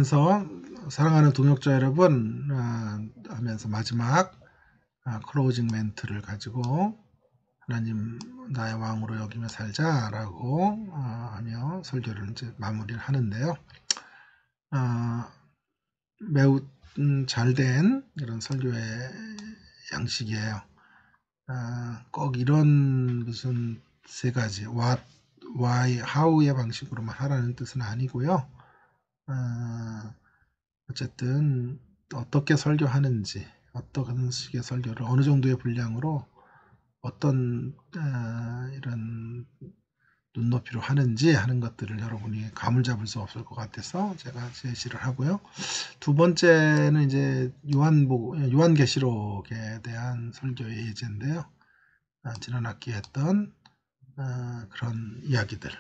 그러면서 사랑하는 동역자 여러분 하면서 마지막 클로징 멘트를 가지고 하나님 나의 왕으로 여기며 살자라고 하며 설교를 이제 마무리를 하는데요. 매우 잘된 이런 설교의 양식이에요. 꼭 이런 무슨 세 가지 what, why, how의 방식으로만 하라는 뜻은 아니고요. 어쨌든 어떻게 설교하는지, 어떤 식의 설교를 어느 정도의 분량으로 어떤 이런 눈높이로 하는지 하는 것들을 여러분이 감을 잡을 수 없을 것 같아서 제가 제시를 하고요. 두 번째는 이제 요한계시록에 대한 설교의 예제인데요. 지난 학기에 했던 그런 이야기들.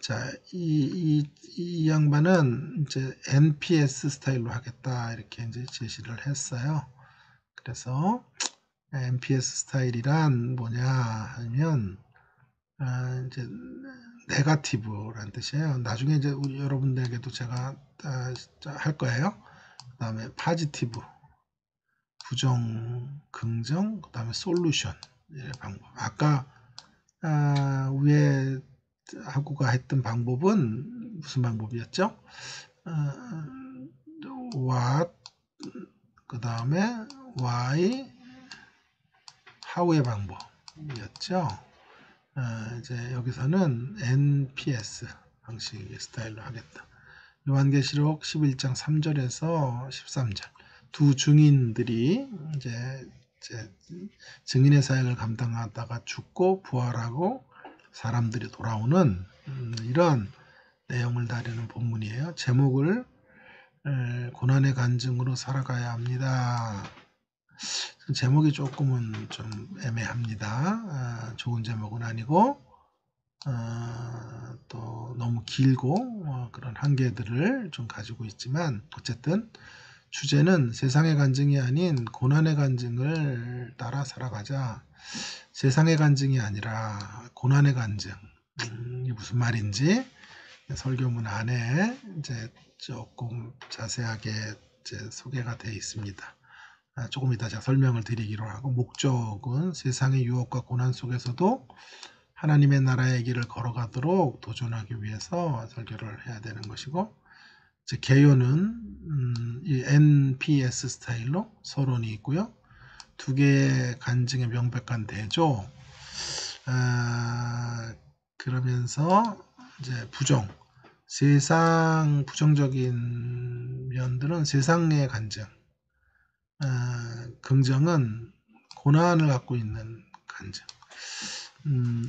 자, 이 양반은 이제 NPS 스타일로 하겠다 이렇게 이제 제시를 했어요. 그래서 NPS 스타일이란 뭐냐 하면 이제 네거티브라는 뜻이에요. 나중에 이제 여러분들에게도 제가 할 거예요. 그 다음에 포지티브, 부정, 긍정, 그 다음에 솔루션 방법. 아까 위에 하고가 했던 방법은 무슨 방법이었죠? what, 그 다음에 why, how의 방법이었죠. 이제 여기서는 NPS 방식의 스타일로 하겠다. 요한계시록 11장 3절에서 13절 두 증인들이 이제 증인의 사역을 감당하다가 죽고 부활하고 사람들이 돌아오는 이런 내용을 다루는 본문이에요. 제목을 고난의 간증으로 살아가야 합니다. 제목이 조금은 좀 애매합니다. 좋은 제목은 아니고 또 너무 길고 그런 한계들을 좀 가지고 있지만 어쨌든 주제는 세상의 간증이 아닌 고난의 간증을 따라 살아가자. 세상의 간증이 아니라 고난의 간증. 이게 무슨 말인지 설교문 안에 이제 조금 자세하게 이제 소개가 되어 있습니다. 조금 이따 제가 설명을 드리기로 하고, 목적은 세상의 유혹과 고난 속에서도 하나님의 나라의 길을 걸어가도록 도전하기 위해서 설교를 해야 되는 것이고, 이제 개요는 이 NPS 스타일로 서론이 있고요. 두 개의 간증의 명백한 대조. 그러면서 이제 부정, 세상 부정적인 면들은 세상의 간증, 긍정은 고난을 갖고 있는 간증.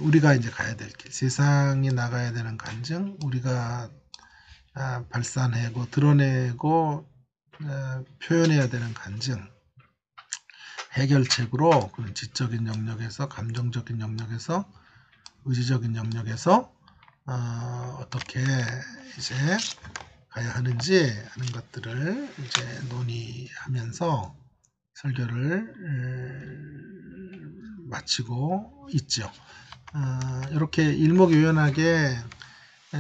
우리가 이제 가야 될 길, 세상에 나가야 되는 간증, 우리가 발산하고 드러내고 표현해야 되는 간증, 해결책으로 그런 지적인 영역에서, 감정적인 영역에서, 의지적인 영역에서 어떻게 이제 가야 하는지 하는 것들을 이제 논의하면서 설교를 마치고 있죠. 이렇게 일목요연하게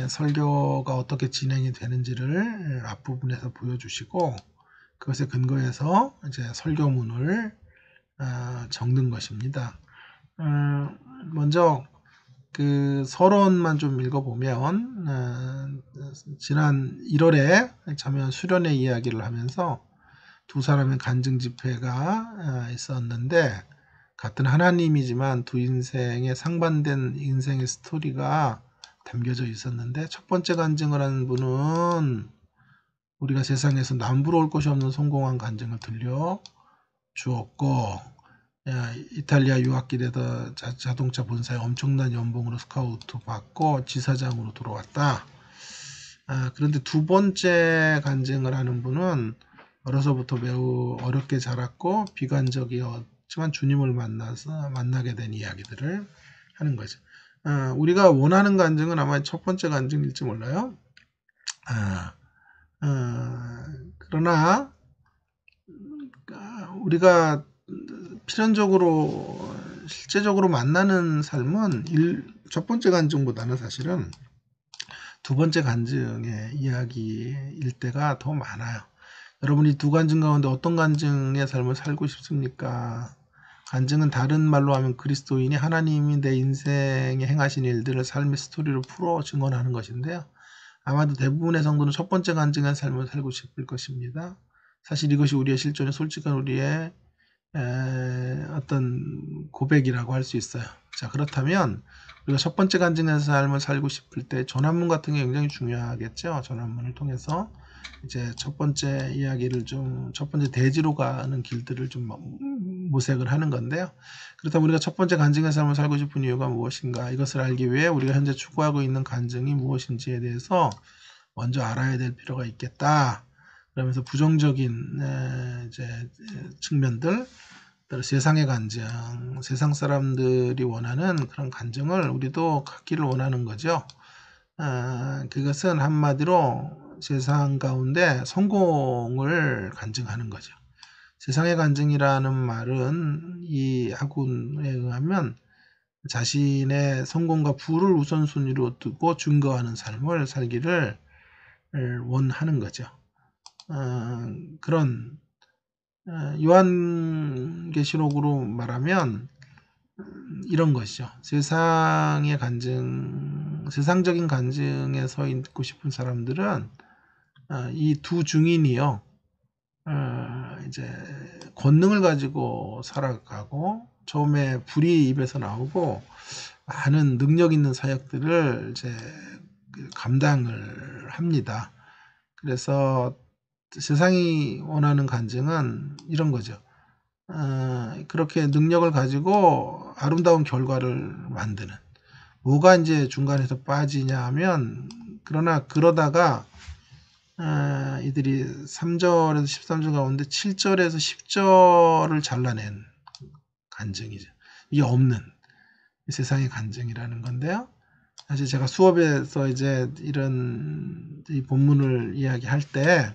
설교가 어떻게 진행이 되는지를 앞부분에서 보여주시고, 그것에 근거해서 이제 설교문을 적는 것입니다. 먼저 그 서론만 좀 읽어보면, 지난 1월에 참여한 수련회 이야기를 하면서 두 사람의 간증 집회가 있었는데, 같은 하나님이지만 두 인생의 상반된 인생의 스토리가 담겨져 있었는데, 첫 번째 간증을 하는 분은 우리가 세상에서 남부러울 것이 없는 성공한 간증을 들려 주었고, 이탈리아 유학길에다 자동차 본사에 엄청난 연봉으로 스카우트 받고 지사장으로 들어왔다. 그런데 두 번째 간증을 하는 분은 어려서부터 매우 어렵게 자랐고 비관적이었지만 주님을 만나게 된 이야기들을 하는 거죠. 우리가 원하는 간증은 아마 첫 번째 간증일지 몰라요. 그러나 우리가 필연적으로 실제적으로 만나는 삶은 첫 번째 간증보다는 사실은 두 번째 간증의 이야기일 때가 더 많아요. 여러분이 두 간증 가운데 어떤 간증의 삶을 살고 싶습니까? 간증은 다른 말로 하면 그리스도인이 하나님이 내 인생에 행하신 일들을 삶의 스토리로 풀어 증언하는 것인데요. 아마도 대부분의 성도는 첫 번째 간증의 삶을 살고 싶을 것입니다. 사실 이것이 우리의 실존의 솔직한 우리의 어떤 고백이라고 할 수 있어요. 자, 그렇다면 우리가 첫 번째 간증의 삶을 살고 싶을 때 전환문 같은 게 굉장히 중요하겠죠. 전환문을 통해서 이제 첫 번째 이야기를 첫 번째 대지로 가는 길들을 좀 모색을 하는 건데요. 그렇다면 우리가 첫 번째 간증의 삶을 살고 싶은 이유가 무엇인가? 이것을 알기 위해 우리가 현재 추구하고 있는 간증이 무엇인지에 대해서 먼저 알아야 될 필요가 있겠다. 그러면서 부정적인 이제 측면들, 세상의 간증, 세상 사람들이 원하는 그런 간증을 우리도 갖기를 원하는 거죠. 그것은 한마디로 세상 가운데 성공을 간증하는 거죠. 세상의 간증이라는 말은 이 학문에 의하면 자신의 성공과 부를 우선순위로 두고 증거하는 삶을 살기를 원하는 거죠. 그런 요한계시록으로 말하면 이런 것이죠. 세상의 간증, 세상적인 간증에 서 있고 싶은 사람들은 이 두 증인이요, 이제 권능을 가지고 살아가고 처음에 불이 입에서 나오고 많은 능력 있는 사역들을 이제 감당을 합니다. 그래서 세상이 원하는 간증은 이런 거죠. 그렇게 능력을 가지고 아름다운 결과를 만드는. 뭐가 이제 중간에서 빠지냐 하면, 그러다가 이들이 3절에서 13절 가운데 7절에서 10절을 잘라낸 간증이죠. 이게 없는 세상의 간증이라는 건데요. 사실 제가 수업에서 이제 이런 이 본문을 이야기할 때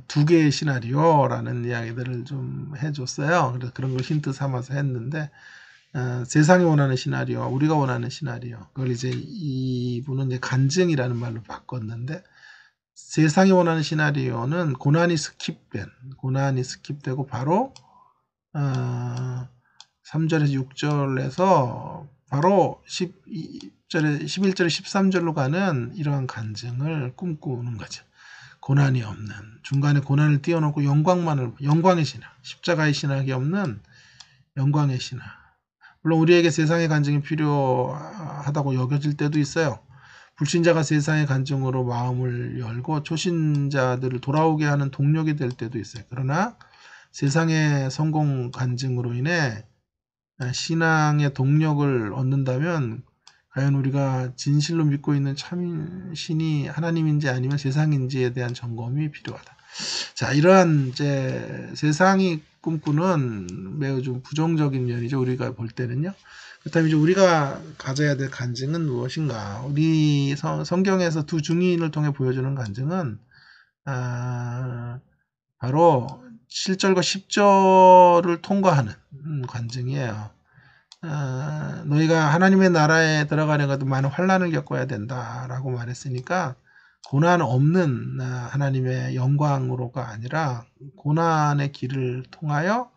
두 개의 시나리오라는 이야기들을 좀 해줬어요. 그래서 그런 걸 힌트 삼아서 했는데, 세상이 원하는 시나리오와 우리가 원하는 시나리오, 그걸 이제 이분은 이제 간증이라는 말로 바꿨는데, 세상이 원하는 시나리오는 고난이 스킵되고 바로 3절에서 6절에서 바로 11절에 13절로 가는 이러한 간증을 꿈꾸는 거죠. 고난이 없는, 중간에 고난을 띄워놓고 영광의 신학, 십자가의 신학이 없는 영광의 신학. 물론 우리에게 세상의 간증이 필요하다고 여겨질 때도 있어요. 불신자가 세상의 간증으로 마음을 열고 초신자들을 돌아오게 하는 동력이 될 때도 있어요. 그러나 세상의 성공 간증으로 인해 신앙의 동력을 얻는다면 과연 우리가 진실로 믿고 있는 참 신이 하나님인지 아니면 세상인지에 대한 점검이 필요하다. 자, 이러한 이제 세상이 꿈꾸는 매우 좀 부정적인 면이죠. 우리가 볼 때는요. 그렇다면 이제 우리가 가져야 될 간증은 무엇인가? 우리 성경에서 두 증인을 통해 보여주는 간증은 바로 7절과 10절을 통과하는 간증이에요. 너희가 하나님의 나라에 들어가려고 많은 환난을 겪어야 된다라고 말했으니까, 고난 없는 하나님의 영광으로가 아니라 고난의 길을 통하여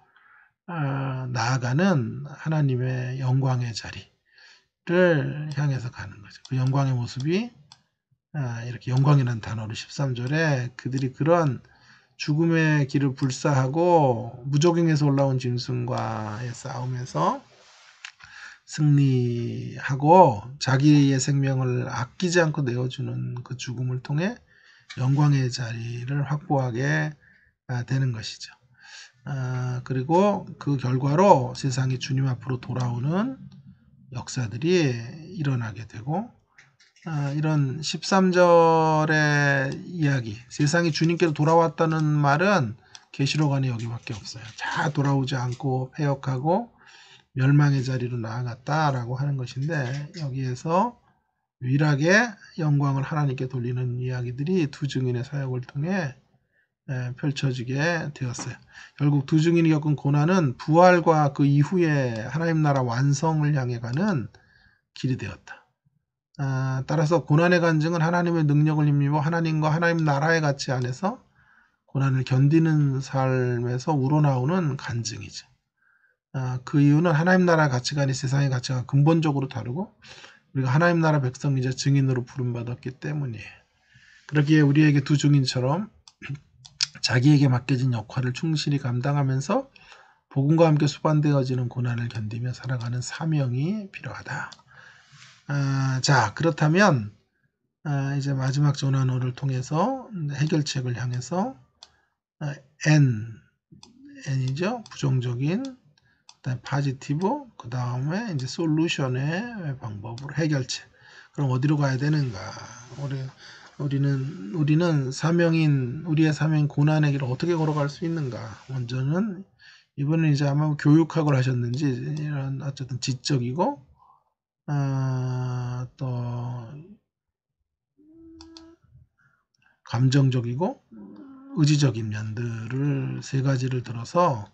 나아가는 하나님의 영광의 자리를 향해서 가는 거죠. 그 영광의 모습이 이렇게 영광이라는 단어로 13절에 그들이 그런 죽음의 길을 불사하고 무적행에서 올라온 짐승과의 싸움에서 승리하고 자기의 생명을 아끼지 않고 내어주는 그 죽음을 통해 영광의 자리를 확보하게 되는 것이죠. 그리고 그 결과로 세상이 주님 앞으로 돌아오는 역사들이 일어나게 되고, 이런 13절의 이야기, 세상이 주님께로 돌아왔다는 말은 계시록 안에 여기밖에 없어요. 다 돌아오지 않고 패역하고 멸망의 자리로 나아갔다라고 하는 것인데, 여기에서 유일하게 영광을 하나님께 돌리는 이야기들이 두 증인의 사역을 통해 펼쳐지게 되었어요. 결국 두 증인이 겪은 고난은 부활과 그 이후에 하나님 나라 완성을 향해 가는 길이 되었다. 따라서 고난의 간증은 하나님의 능력을 힘입어 하나님과 하나님 나라의 가치 안에서 고난을 견디는 삶에서 우러나오는 간증이죠. 그 이유는 하나님 나라의 가치관이 세상의 가치가 근본적으로 다르고 우리가 하나님 나라 백성이자 증인으로 부름받았기 때문이에요. 그러기에 우리에게 두 증인처럼 자기에게 맡겨진 역할을 충실히 감당하면서 복음과 함께 수반되어지는 고난을 견디며 살아가는 사명이 필요하다. 자, 그렇다면 이제 마지막 전환어를 통해서 해결책을 향해서 N이죠. 부정적인, 그다음 포지티브, 그 다음에 이제 솔루션의 방법으로 해결책. 그럼 어디로 가야 되는가? 우리는 우리의 사명인 고난의 길을 어떻게 걸어갈 수 있는가? 먼저는 이번에 이제 아마 교육학을 하셨는지 이런 어쨌든 지적이고 또 감정적이고 의지적인 면들을 세 가지를 들어서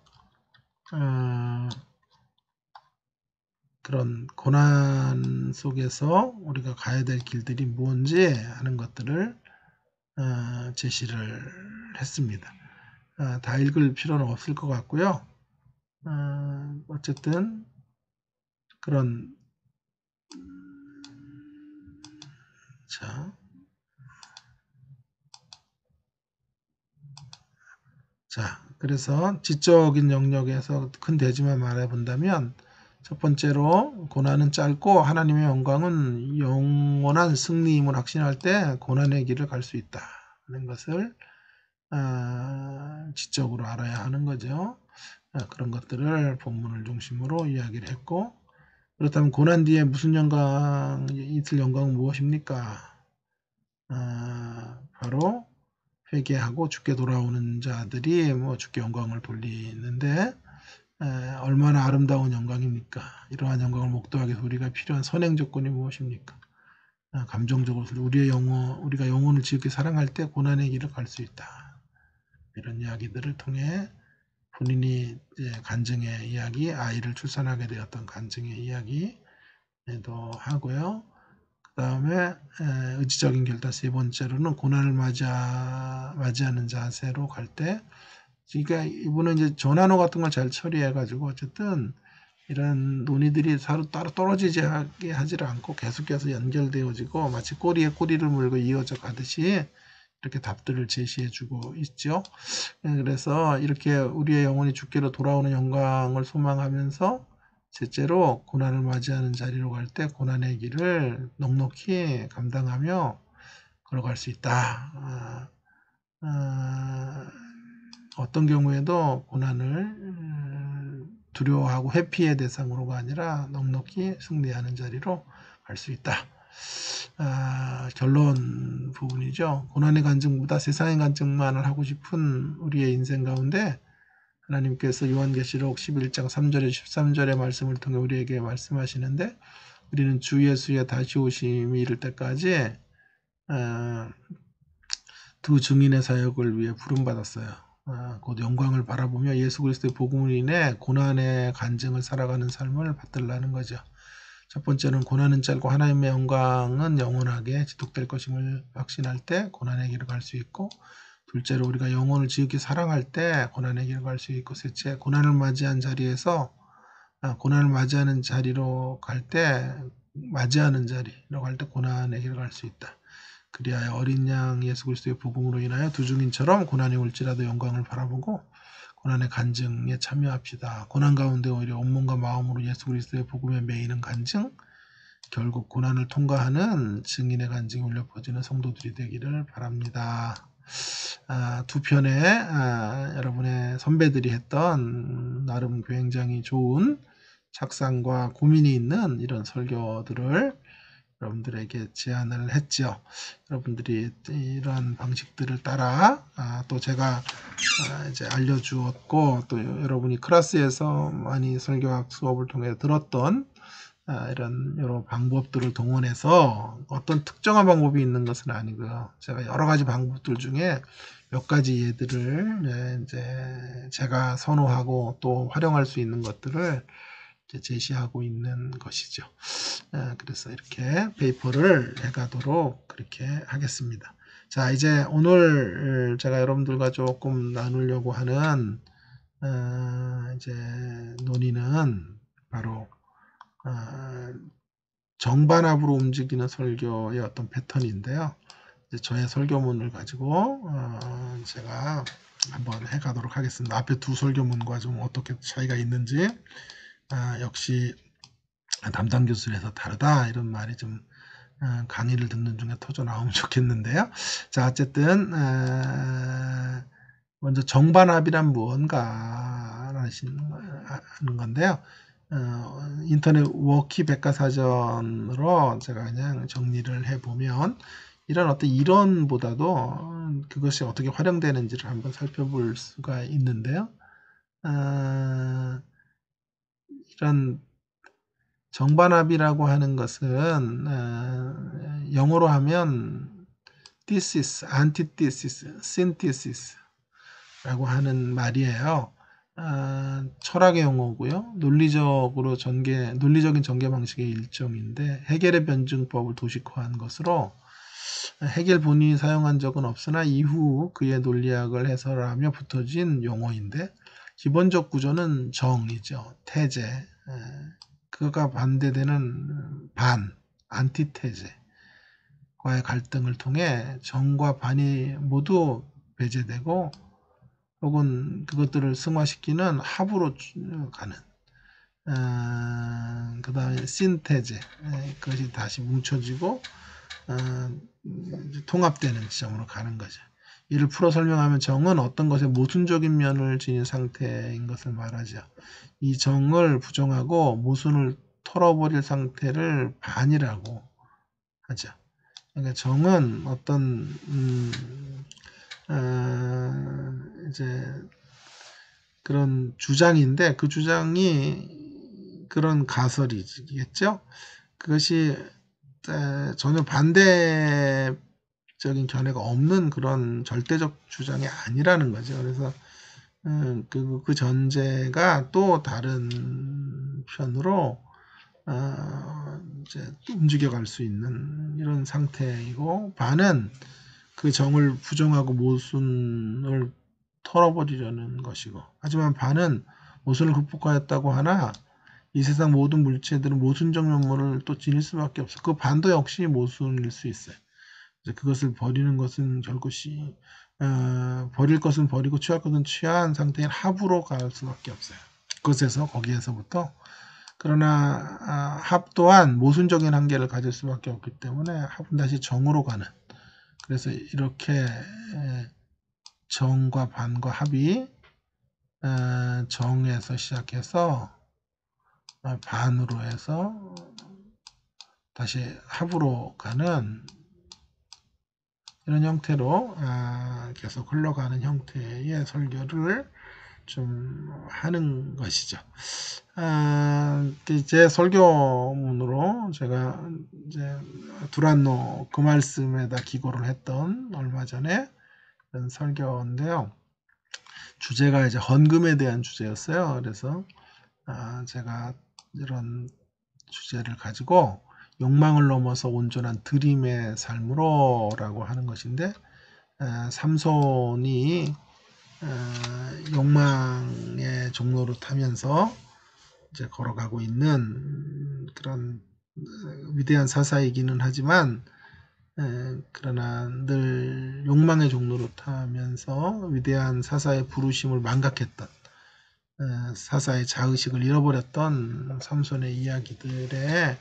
그런 고난 속에서 우리가 가야 될 길들이 뭔지 하는 것들을 제시를 했습니다. 다 읽을 필요는 없을 것 같고요. 어쨌든 그런 자, 그래서 지적인 영역에서 큰 대지만 말해본다면 첫 번째로 고난은 짧고 하나님의 영광은 영원한 승리임을 확신할 때 고난의 길을 갈 수 있다 하는 것을 지적으로 알아야 하는 거죠. 그런 것들을 본문을 중심으로 이야기를 했고, 그렇다면 고난 뒤에 무슨 이틀 영광은 무엇입니까? 바로 회개하고 주께 돌아오는 자들이 주께 영광을 돌리는데 얼마나 아름다운 영광입니까? 이러한 영광을 목도하기 위해서 우리가 필요한 선행 조건이 무엇입니까? 감정적으로 우리가 영혼을 지극히 사랑할 때 고난의 길을 갈 수 있다. 이런 이야기들을 통해 본인이 간증의 이야기, 아이를 출산하게 되었던 간증의 이야기도 하고요. 그 다음에 의지적인 결단 세 번째로는 고난을 맞이하는 자세로 갈 때, 그러니까 이분은 이제 전환어 같은 걸 잘 처리해가지고 어쨌든 이런 논의들이 서로 따로 떨어지지 하지를 않고 계속해서 연결되어지고 마치 꼬리에 꼬리를 물고 이어져 가듯이 이렇게 답들을 제시해주고 있죠. 그래서 이렇게 우리의 영혼이 주께로 돌아오는 영광을 소망하면서 셋째로 고난을 맞이하는 자리로 갈 때 고난의 길을 넉넉히 감당하며 걸어갈 수 있다. 어떤 경우에도 고난을 두려워하고 회피의 대상으로가 아니라 넉넉히 승리하는 자리로 갈 수 있다. 결론 부분이죠. 고난의 간증보다 세상의 간증만을 하고 싶은 우리의 인생 가운데 하나님께서 요한계시록 11장 3절에 13절의 말씀을 통해 우리에게 말씀하시는데, 우리는 주 예수의 다시 오심이 이를 때까지 두 증인의 사역을 위해 부름받았어요. 곧 영광을 바라보며 예수 그리스도의 복음을 인해 고난의 간증을 살아가는 삶을 받들라는 거죠. 첫 번째는 고난은 짧고 하나님의 영광은 영원하게 지속될 것임을 확신할 때 고난의 길을 갈 수 있고, 둘째로 우리가 영혼을 지극히 사랑할 때 고난의 길을 갈 수 있고, 셋째 고난을 맞이하는 자리로 갈 때 고난의 길을 갈 수 있다. 그리하여 어린 양 예수 그리스도의 복음으로 인하여 두 증인처럼 고난이 올지라도 영광을 바라보고 고난의 간증에 참여합시다. 고난 가운데 오히려 온몸과 마음으로 예수 그리스도의 복음에 매이는 간증, 결국 고난을 통과하는 증인의 간증이 울려 퍼지는 성도들이 되기를 바랍니다. 두 편의 여러분의 선배들이 했던 나름 굉장히 좋은 착상과 고민이 있는 이런 설교들을 여러분들에게 제안을 했죠. 여러분들이 이러한 방식들을 따라 또 제가 이제 알려주었고, 또 여러분이 클래스에서 많이 설교학 수업을 통해 들었던 이런 여러 방법들을 동원해서 어떤 특정한 방법이 있는 것은 아니고요. 제가 여러 가지 방법들 중에 몇 가지 예들을 이제 제가 선호하고 또 활용할 수 있는 것들을 제시하고 있는 것이죠. 그래서 이렇게 페이퍼를 해가도록 그렇게 하겠습니다. 자, 이제 오늘 제가 여러분들과 조금 나누려고 하는 이제 논의는 바로 정반합으로 움직이는 설교의 어떤 패턴인데요. 이제 저의 설교문을 가지고 제가 한번 해가도록 하겠습니다. 앞에 두 설교문과 좀 어떻게 차이가 있는지 역시 담당 교수에서 다르다 이런 말이 좀 강의를 듣는 중에 터져 나오면 좋겠는데요. 자, 어쨌든 먼저 정반합이란 무언가 하는 건데요. 인터넷 워키 백과사전으로 제가 그냥 정리를 해보면 이런 어떤 이론보다도 그것이 어떻게 활용되는지를 한번 살펴볼 수가 있는데요. 이런 정반합이라고 하는 것은 영어로 하면 thesis, antithesis, synthesis 라고 하는 말이에요. 철학의 용어고요. 논리적인 전개 방식의 일종인데 해겔의 변증법을 도식화한 것으로 해겔 본인이 사용한 적은 없으나 이후 그의 논리학을 해설하며 붙어진 용어인데 기본적 구조는 정이죠. 태제. 그가 반대되는 안티테제과의 갈등을 통해 정과 반이 모두 배제되고 혹은 그것들을 승화시키는 합으로 가는 그 다음에 신테제 그것이 다시 뭉쳐지고 통합되는 지점으로 가는 거죠. 이를 풀어 설명하면 정은 어떤 것의 모순적인 면을 지닌 상태인 것을 말하죠. 이 정을 부정하고 모순을 털어버릴 상태를 반이라고 하죠. 그러니까 정은 어떤 이제 그런 주장인데 그 주장이 그런 가설이겠죠. 그것이 전혀 반대적인 견해가 없는 그런 절대적 주장이 아니라는 거죠. 그래서 그 전제가 또 다른 편으로 이제 움직여갈 수 있는 이런 상태이고 반은 그 정을 부정하고 모순을 털어버리려는 것이고 하지만 반은 모순을 극복하였다고 하나 이 세상 모든 물체들은 모순적 면모를 또 지닐 수밖에 없어. 그 반도 역시 모순일 수 있어요. 이제 그것을 버리는 것은 결국이 버릴 것은 버리고 취할 것은 취한 상태인 합으로 갈 수밖에 없어요. 거기에서부터 그러나 합 또한 모순적인 한계를 가질 수밖에 없기 때문에 합은 다시 정으로 가는 그래서 이렇게 정과 반과 합이 정에서 시작해서 반으로 해서 다시 합으로 가는 이런 형태로 계속 흘러가는 형태의 설교를 좀 하는 것이죠. 제 설교문으로 제가 이제 두란노 그 말씀에다 기고를 했던 얼마 전에 그런 설교인데요. 주제가 이제 헌금에 대한 주제였어요. 그래서 제가 이런 주제를 가지고 욕망을 넘어서 온전한 드림의 삶으로 라고 하는 것인데 삼손이 욕망의 종로로 타면서 이제 걸어가고 있는 그런 위대한 사사이기는 하지만 그러나 늘 욕망의 종로로 타면서 위대한 사사의 부르심을 망각했던 사사의 자의식을 잃어버렸던 삼손의 이야기들의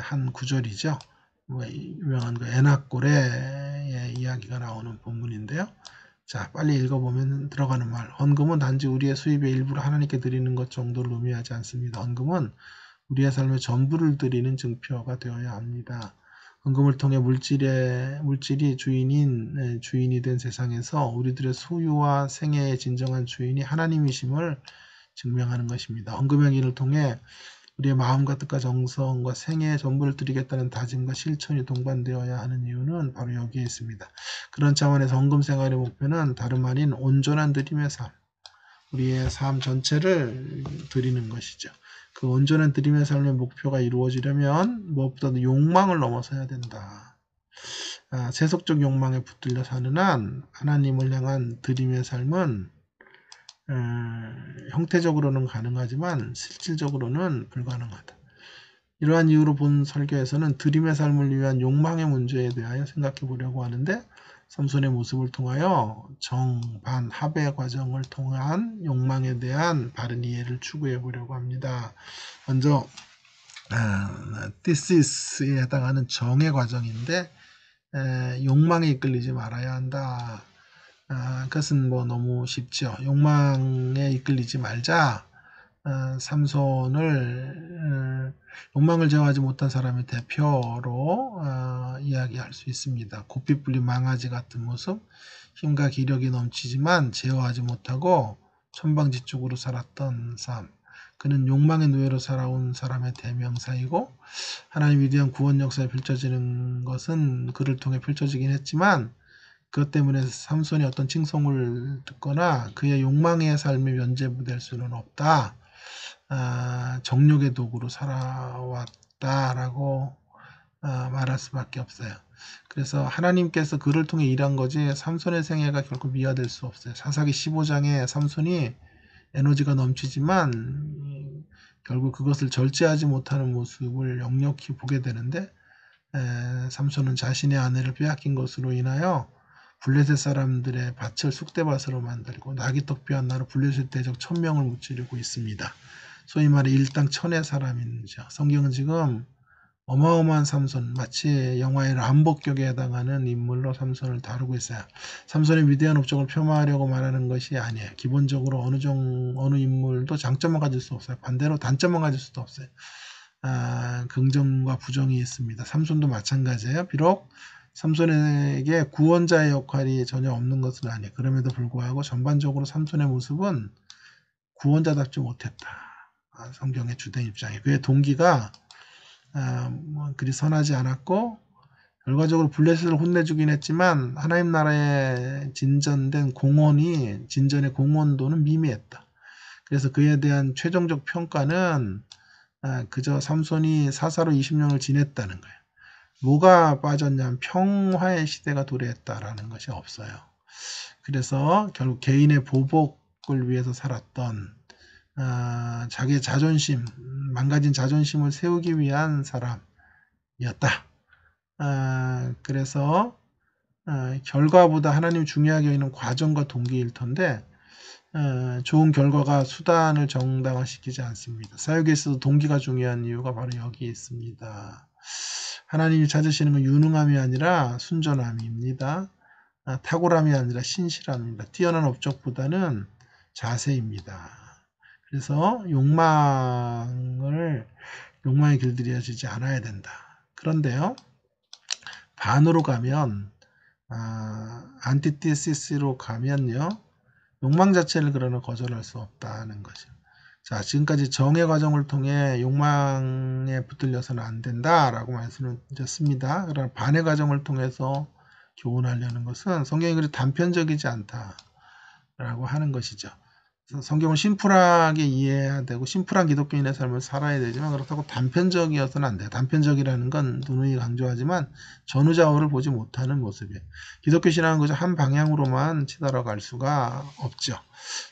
한 구절이죠. 유명한 그 에나골의 이야기가 나오는 본문인데요. 자, 빨리 읽어보면 들어가는 말. 헌금은 단지 우리의 수입의 일부를 하나님께 드리는 것 정도를 의미하지 않습니다. 헌금은 우리의 삶의 전부를 드리는 증표가 되어야 합니다. 헌금을 통해 물질이 주인이 된 세상에서 우리들의 소유와 생애의 진정한 주인이 하나님이심을 증명하는 것입니다. 헌금의 길을 통해 우리의 마음과 뜻과 정성과 생애의 전부를 드리겠다는 다짐과 실천이 동반되어야 하는 이유는 바로 여기에 있습니다. 그런 차원에서 헌금 생활의 목표는 다름 아닌 온전한 드림의 삶, 우리의 삶 전체를 드리는 것이죠. 그 온전한 드림의 삶의 목표가 이루어지려면 무엇보다도 욕망을 넘어서야 된다. 세속적 욕망에 붙들려 사는 한 하나님을 향한 드림의 삶은 형태적으로는 가능하지만 실질적으로는 불가능하다. 이러한 이유로 본 설교에서는 드림의 삶을 위한 욕망의 문제에 대하여 생각해 보려고 하는데 삼손의 모습을 통하여 정, 반, 합의 과정을 통한 욕망에 대한 바른 이해를 추구해 보려고 합니다. 먼저 thesis에 해당하는 정의 과정인데 욕망에 이끌리지 말아야 한다. 그것은 뭐 너무 쉽죠. 욕망에 이끌리지 말자. 삼손을 욕망을 제어하지 못한 사람의 대표로 이야기할 수 있습니다. 고삐 뿔린 망아지 같은 모습, 힘과 기력이 넘치지만 제어하지 못하고 천방지축으로 살았던 삶. 그는 욕망의 노예로 살아온 사람의 대명사이고 하나님 위대한 구원 역사에 펼쳐지는 것은 그를 통해 펼쳐지긴 했지만 그것 때문에 삼손이 어떤 칭송을 듣거나 그의 욕망의 삶에 면죄부될 수는 없다. 정욕의 도구로 살아왔다라고 말할 수밖에 없어요. 그래서 하나님께서 그를 통해 일한 거지 삼손의 생애가 결코 미화될 수 없어요. 사사기 15장에 삼손이 에너지가 넘치지만 결국 그것을 절제하지 못하는 모습을 역력히 보게 되는데 삼손은 자신의 아내를 빼앗긴 것으로 인하여 블레셋 사람들의 밭을 쑥대밭으로 만들고 나귀떡 비한 나로 블레셋 대적 1000명을 무찌르고 있습니다. 소위 말해 일당 천의 사람이죠. 성경은 지금 어마어마한 삼손, 마치 영화의 람보격에 해당하는 인물로 삼손을 다루고 있어요. 삼손의 위대한 업적을 폄하하려고 말하는 것이 아니에요. 기본적으로 어느 인물도 장점만 가질 수 없어요. 반대로 단점만 가질 수도 없어요. 긍정과 부정이 있습니다. 삼손도 마찬가지예요. 비록 삼손에게 구원자의 역할이 전혀 없는 것은 아니에요. 그럼에도 불구하고 전반적으로 삼손의 모습은 구원자답지 못했다. 성경의 주된 입장이에요. 그의 동기가 그리 선하지 않았고 결과적으로 블레셋을 혼내주긴 했지만 하나님 나라에 진전의 공헌도는 미미했다. 그래서 그에 대한 최종적 평가는 그저 삼손이 사사로 20년을 지냈다는 거예요. 뭐가 빠졌냐면 평화의 시대가 도래했다라는 것이 없어요. 그래서 결국 개인의 보복을 위해서 살았던 자기의 자존심, 망가진 자존심을 세우기 위한 사람이었다. 그래서 결과보다 하나님 중요하게 여기는 과정과 동기일 텐데 좋은 결과가 수단을 정당화시키지 않습니다. 사역에 있어서 동기가 중요한 이유가 바로 여기 있습니다. 하나님이 찾으시는 건 유능함이 아니라 순전함입니다. 탁월함이 아니라 신실함입니다. 뛰어난 업적보다는 자세입니다. 그래서 욕망에 길들여지지 않아야 된다. 그런데요, 반으로 가면 안티티시스로 가면요, 욕망 자체를 그러나 거절할 수 없다는 것이죠. 자, 지금까지 정의 과정을 통해 욕망에 붙들려서는 안 된다라고 말씀을 드렸습니다. 그러나 반의 과정을 통해서 교훈하려는 것은 성경이 그리 단편적이지 않다라고 하는 것이죠. 성경을 심플하게 이해해야 되고 심플한 기독교인의 삶을 살아야 되지만 그렇다고 단편적이어서는 안 돼요. 단편적이라는 건 누누이 강조하지만 전후좌우를 보지 못하는 모습이에요. 기독교 신앙은 그저 한 방향으로만 치달아갈 수가 없죠.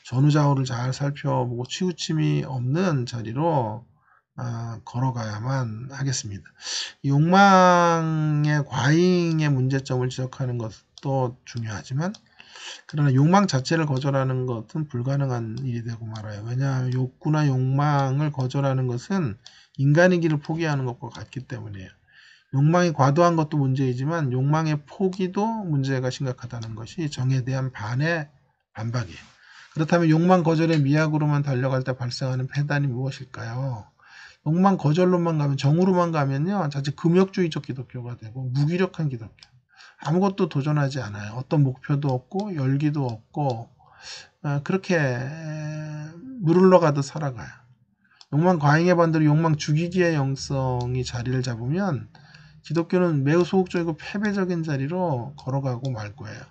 전후좌우를 잘 살펴보고 치우침이 없는 자리로 걸어가야만 하겠습니다. 욕망의 과잉의 문제점을 지적하는 것도 중요하지만 그러나 욕망 자체를 거절하는 것은 불가능한 일이 되고 말아요. 왜냐하면 욕구나 욕망을 거절하는 것은 인간의 길을 포기하는 것과 같기 때문이에요. 욕망이 과도한 것도 문제이지만 욕망의 포기도 문제가 심각하다는 것이 정에 대한 반박이에요. 그렇다면 욕망 거절의 미학으로만 달려갈 때 발생하는 폐단이 무엇일까요? 욕망 거절로만 가면, 정으로만 가면요, 자칫 금욕주의적 기독교가 되고 무기력한 기독교. 아무것도 도전하지 않아요. 어떤 목표도 없고 열기도 없고 그렇게 물 흘러가듯 살아가요. 욕망 과잉의 반대로 욕망 죽이기의 영성이 자리를 잡으면 기독교는 매우 소극적이고 패배적인 자리로 걸어가고 말 거예요.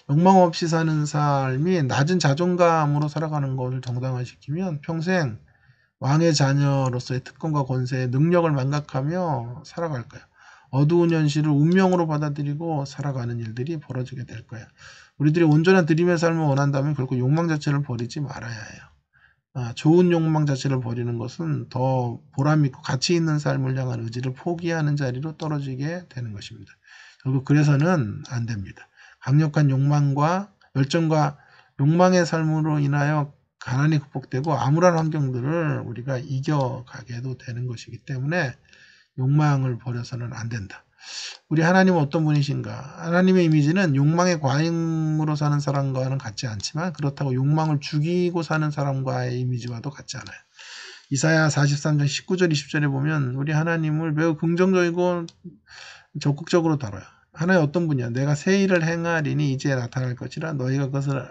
욕망 없이 사는 삶이 낮은 자존감으로 살아가는 것을 정당화시키면 평생 왕의 자녀로서의 특권과 권세의 능력을 망각하며 살아갈 거야. 어두운 현실을 운명으로 받아들이고 살아가는 일들이 벌어지게 될 거야. 우리들이 온전한 드림의 삶을 원한다면 결국 욕망 자체를 버리지 말아야 해요. 좋은 욕망 자체를 버리는 것은 더 보람있고 가치 있는 삶을 향한 의지를 포기하는 자리로 떨어지게 되는 것입니다. 결국 그래서는 안 됩니다. 강력한 욕망과 열정과 욕망의 삶으로 인하여 가난이 극복되고 암울한 환경들을 우리가 이겨가게도 되는 것이기 때문에 욕망을 버려서는 안 된다. 우리 하나님은 어떤 분이신가? 하나님의 이미지는 욕망의 과잉으로 사는 사람과는 같지 않지만 그렇다고 욕망을 죽이고 사는 사람과의 이미지와도 같지 않아요. 이사야 43장 19절 20절에 보면 우리 하나님을 매우 긍정적이고 적극적으로 다뤄요. 하나님 어떤 분이야? 내가 새 일을 행하리니 이제 나타날 것이라 너희가 그것을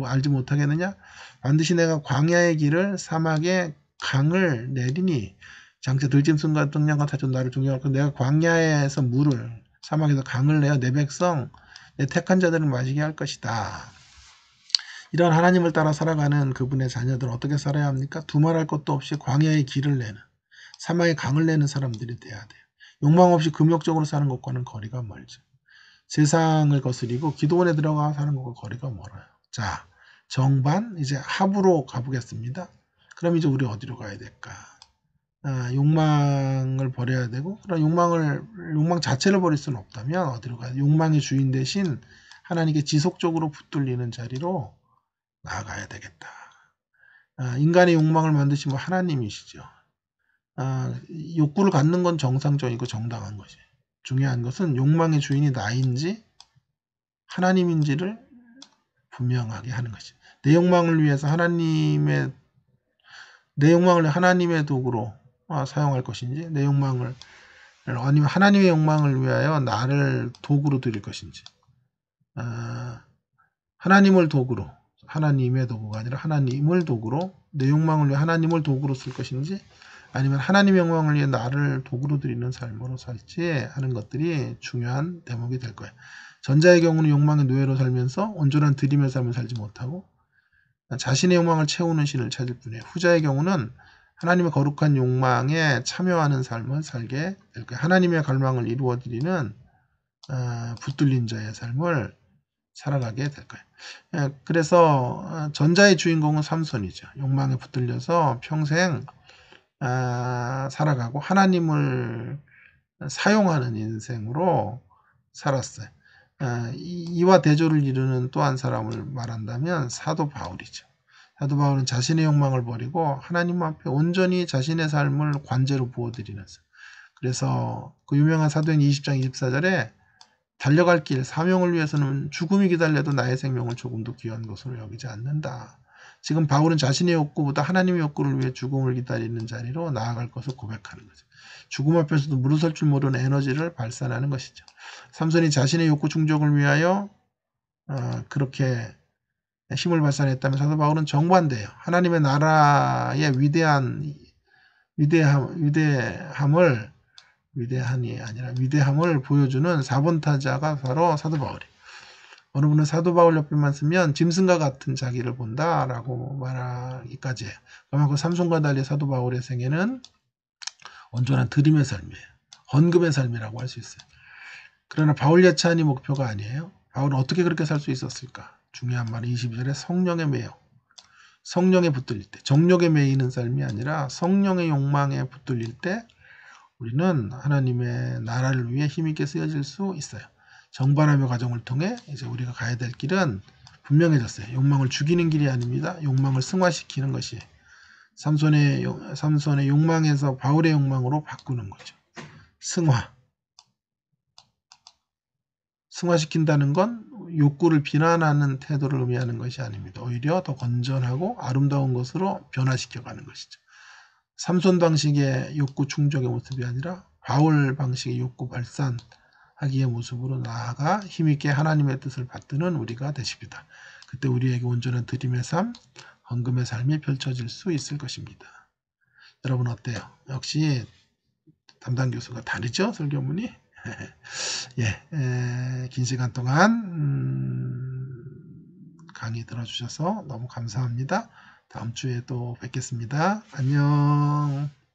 알지 못하겠느냐? 반드시 내가 광야의 길을 사막에 강을 내리니 장차 들짐승과 등량과 타전 나를 존경하고 내가 광야에서 물을 사막에서 강을 내어 내 백성 내 택한 자들을 마시게 할 것이다. 이런 하나님을 따라 살아가는 그분의 자녀들은 어떻게 살아야 합니까? 두말할 것도 없이 광야의 길을 내는 사막에 강을 내는 사람들이 돼야 돼요. 욕망 없이 금욕적으로 사는 것과는 거리가 멀죠. 세상을 거스리고 기도원에 들어가 사는 것과 거리가 멀어요. 자, 정반 이제 합으로 가보겠습니다. 그럼 이제 우리 어디로 가야 될까? 욕망을 버려야 되고 그런 욕망 자체를 버릴 수는 없다면 어디로 가야 돼? 욕망의 주인 대신 하나님께 지속적으로 붙들리는 자리로 나아가야 되겠다. 인간의 욕망을 만드신 분 하나님이시죠. 욕구를 갖는 건 정상적이고 정당한 것이. 중요한 것은 욕망의 주인이 나인지 하나님인지를 분명하게 하는 것이. 내 욕망을 위해서 내 욕망을 하나님의 도구로 사용할 것인지, 내 욕망을 아니면 하나님의 욕망을 위하여 나를 도구로 드릴 것인지. 하나님을 도구로, 하나님의 도구가 아니라 하나님을 도구로, 내 욕망을 위해 하나님을 도구로 쓸 것인지, 아니면 하나님의 영광을 위해 나를 도구로 드리는 삶으로 살지 하는 것들이 중요한 대목이 될 거예요. 전자의 경우는 욕망의 노예로 살면서 온전한 드림의 삶을 살지 못하고 자신의 욕망을 채우는 신을 찾을 뿐이에요. 후자의 경우는 하나님의 거룩한 욕망에 참여하는 삶을 살게 될 거예요. 하나님의 갈망을 이루어드리는 붙들린 자의 삶을 살아가게 될 거예요. 그래서 전자의 주인공은 삼손이죠. 욕망에 붙들려서 평생 살아가고 하나님을 사용하는 인생으로 살았어요. 이와 대조를 이루는 또 한 사람을 말한다면 사도 바울이죠. 사도 바울은 자신의 욕망을 버리고 하나님 앞에 온전히 자신의 삶을 관제로 부어드리면서 그래서 그 유명한 사도행 20장 24절에 달려갈 길 사명을 위해서는 죽음이 기다려도 나의 생명을 조금도 귀한 것으로 여기지 않는다. 지금 바울은 자신의 욕구보다 하나님의 욕구를 위해 죽음을 기다리는 자리로 나아갈 것을 고백하는 거죠. 죽음 앞에서도 무르설 줄 모르는 에너지를 발산하는 것이죠. 삼손이 자신의 욕구 충족을 위하여 그렇게 힘을 발산했다면 사도 바울은 정반대예요. 하나님의 나라의 위대함을 보여주는 4번 타자가 바로 사도 바울이에요. 어느 분은 사도 바울 옆에만 쓰면 짐승과 같은 자기를 본다라고 말하기까지 해요. 그만큼 삼손과 달리 사도 바울의 생애는 온전한 드림의 삶이에요. 헌금의 삶이라고 할 수 있어요. 그러나 바울 예찬이 목표가 아니에요. 바울은 어떻게 그렇게 살 수 있었을까? 중요한 말은 22절에 성령에 매여. 성령에 붙들릴 때. 정욕에 매이는 삶이 아니라 성령의 욕망에 붙들릴 때 우리는 하나님의 나라를 위해 힘있게 쓰여질 수 있어요. 정반함의 과정을 통해 이제 우리가 가야 될 길은 분명해졌어요. 욕망을 죽이는 길이 아닙니다. 욕망을 승화시키는 것이 삼손의 욕망에서 바울의 욕망으로 바꾸는 거죠. 승화시킨다는 건 욕구를 비난하는 태도를 의미하는 것이 아닙니다. 오히려 더 건전하고 아름다운 것으로 변화시켜가는 것이죠. 삼손 방식의 욕구 충족의 모습이 아니라 바울 방식의 욕구 발산하기의 모습으로 나아가 힘있게 하나님의 뜻을 받드는 우리가 되십니다. 그때 우리에게 온전한 드림의 삶, 헌금의 삶이 펼쳐질 수 있을 것입니다. 여러분 어때요? 역시 담당 교수가 다르죠? 설교문이? 긴 시간 동안 강의 들어주셔서 너무 감사합니다. 다음 주에 또 뵙겠습니다. 안녕.